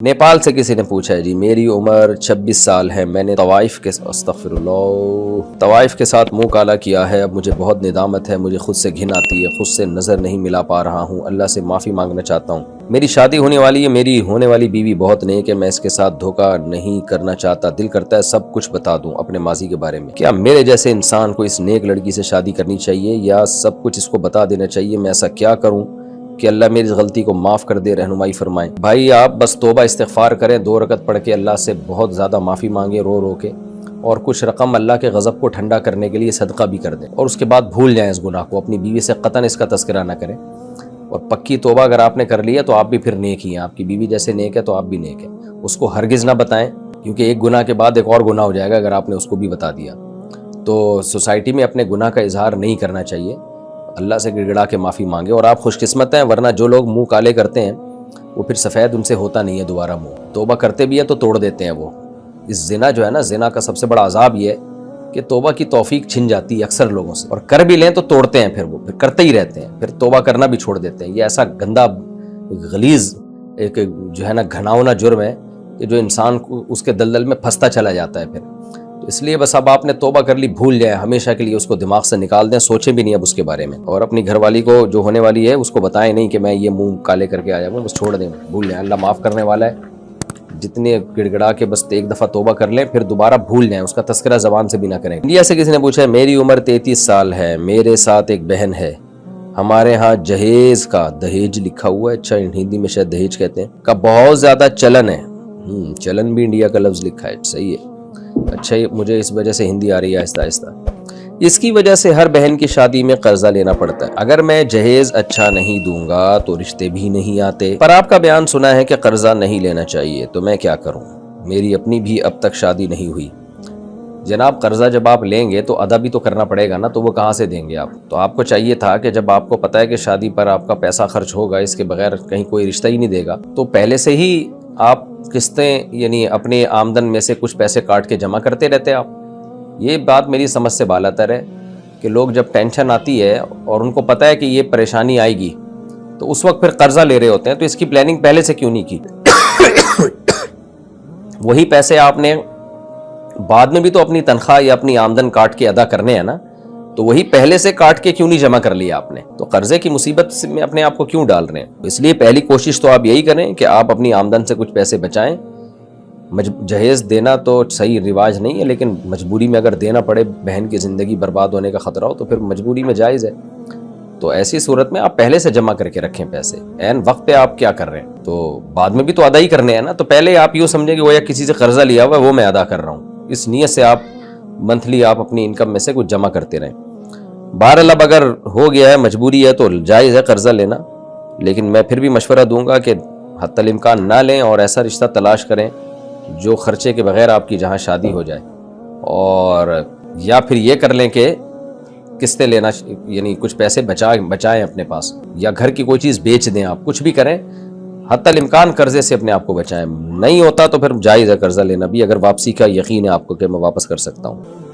नेपाल से किसी ने पूछा है जी, मेरी उम्र 26 साल है, मैंने तवाइफ के साथ मुंह काला किया है, अब मुझे बहुत निदामत है, मुझे खुद से घिन आती है, खुद से नज़र नहीं मिला पा रहा हूँ, अल्लाह से माफ़ी मांगना चाहता हूँ। मेरी शादी होने वाली है, मेरी होने वाली बीवी बहुत नेक है, मैं इसके साथ धोखा नहीं करना चाहता, दिल करता है सब कुछ बता दूं अपने माजी के बारे में। क्या मेरे जैसे इंसान को इस नेक लड़की से शादी करनी चाहिए या सब कुछ इसको बता देना चाहिए? मैं ऐसा क्या करूं कि अल्लाह मेरी इस गलती को माफ़ कर दे, रहनुमाई फरमाएं। भाई आप बस तौबा इस्तिग़फ़ार करें, 2 रकत पढ़ के अल्लाह से बहुत ज़्यादा माफ़ी मांगे रो रो के, और कुछ रकम अल्लाह के गज़ब को ठंडा करने के लिए सदका भी कर दें, और उसके बाद भूल जाएं इस गुनाह को। अपनी बीवी से क़तन इसका तज़किरा ना करें, और पक्की तौबा अगर आपने कर लिया तो आप भी फिर नेक ही हैं, आपकी बीवी जैसे नेक है तो आप भी नेक हैं। उसको हरगिज़ ना बताएं, क्योंकि एक गुनाह के बाद एक और गुनाह हो जाएगा अगर आपने उसको भी बता दिया। तो सोसाइटी में अपने गुनाह का इजहार नहीं करना चाहिए, अल्लाह से गिड़गिड़ा के माफ़ी मांगे, और आप खुशकिस्मत हैं, वरना जो लोग मुंह काले करते हैं वो फिर सफ़ेद उनसे होता नहीं है दोबारा मुंह। तौबा करते भी है तो तोड़ देते हैं वो। इस ज़िना जो है ना, ज़िना का सबसे बड़ा अजाब ये है कि तौबा की तौफीक छिन जाती है अक्सर लोगों से, और कर भी लें तो तोड़ते हैं, फिर वो फिर करते ही रहते हैं, फिर तौबा करना भी छोड़ देते हैं। ये ऐसा गंदा गलीज़ एक जो है ना घनावना जुर्म है कि जो इंसान को उसके दलदल में फंसता चला जाता है फिर। तो इसलिए बस अब आपने तौबा कर ली, भूल जाए हमेशा के लिए, उसको दिमाग से निकाल दें, सोचें भी नहीं अब उसके बारे में। और अपनी घरवाली को जो होने वाली है उसको बताएं नहीं कि मैं ये मुंह काले करके आ जाऊँगा, बस छोड़ दें, भूल जाएं, अल्लाह माफ़ करने वाला है। जितने गिड़गिड़ा के बस एक दफ़ा तौबा कर लें, फिर दोबारा भूल जाएं, उसका तस्करा ज़बान से भी ना करें। इंडिया से किसी ने पूछा है, मेरी उम्र 33 साल है, मेरे साथ एक बहन है, हमारे यहाँ जहेज का दहेज लिखा हुआ है, अच्छा हिंदी में शायद दहेज कहते हैं, का बहुत ज़्यादा चलन है। चलन भी इंडिया का लफ्ज़ लिखा है, सही है। अच्छा, मुझे इस वजह से हिंदी आ रही है आहिस्ता आहिस्ता। इसकी वजह से हर बहन की शादी में कर्जा लेना पड़ता है, अगर मैं जहेज अच्छा नहीं दूंगा तो रिश्ते भी नहीं आते। पर आपका बयान सुना है कि कर्जा नहीं लेना चाहिए, तो मैं क्या करूं? मेरी अपनी भी अब तक शादी नहीं हुई। जनाब, कर्जा जब आप लेंगे तो अदा भी तो करना पड़ेगा ना, तो वो कहाँ से देंगे आप? तो आपको चाहिए था कि जब आपको पता है कि शादी पर आपका पैसा खर्च होगा, इसके बगैर कहीं कोई रिश्ता ही नहीं देगा, तो पहले से ही आप किस्तें यानी अपने आमदन में से कुछ पैसे काट के जमा करते रहते आप। ये बात मेरी समझ से बालातर है कि लोग जब टेंशन आती है और उनको पता है कि ये परेशानी आएगी, तो उस वक्त फिर कर्जा ले रहे होते हैं। तो इसकी प्लानिंग पहले से क्यों नहीं की? वही पैसे आपने बाद में भी तो अपनी तनख्वाह या अपनी आमदन काट के अदा करने हैं ना, तो वही पहले से काट के क्यों नहीं जमा कर लिया आपने? तो कर्जे की मुसीबत में अपने आप को क्यों डाल रहे हैं? इसलिए पहली कोशिश तो आप यही करें कि आप अपनी आमदन से कुछ पैसे बचाएं। जहेज देना तो सही रिवाज नहीं है, लेकिन मजबूरी में अगर देना पड़े, बहन की ज़िंदगी बर्बाद होने का ख़तरा हो, तो फिर मजबूरी में जायज़ है। तो ऐसी सूरत में आप पहले से जमा करके रखें पैसे। ऐन वक्त पे आप क्या कर रहे हैं, तो बाद में भी तो अदा ही करने हैं ना। तो पहले आप यूँ समझें कि वो या किसी से कर्जा लिया हुआ है, वो मैं अदा कर रहा हूँ, इस नीयत से आप मंथली आप अपनी इनकम में से कुछ जमा करते रहें। बहरहाल अब अगर हो गया है, मजबूरी है, तो जायज़ है कर्जा लेना, लेकिन मैं फिर भी मशवरा दूंगा कि हत्तल इम्कान ना लें और ऐसा रिश्ता तलाश करें जो खर्चे के बगैर आपकी जहाँ शादी हो जाए, और या फिर ये कर लें कि किस्तें लेना, यानी कुछ पैसे बचाएं अपने पास, या घर की कोई चीज़ बेच दें, आप कुछ भी करें, हत्तल इम्कान कर्जे से अपने आप को बचाएं। नहीं होता तो फिर जायज़ है कर्जा लेना भी, अगर वापसी का यकीन है आपको कि मैं वापस कर सकता हूँ।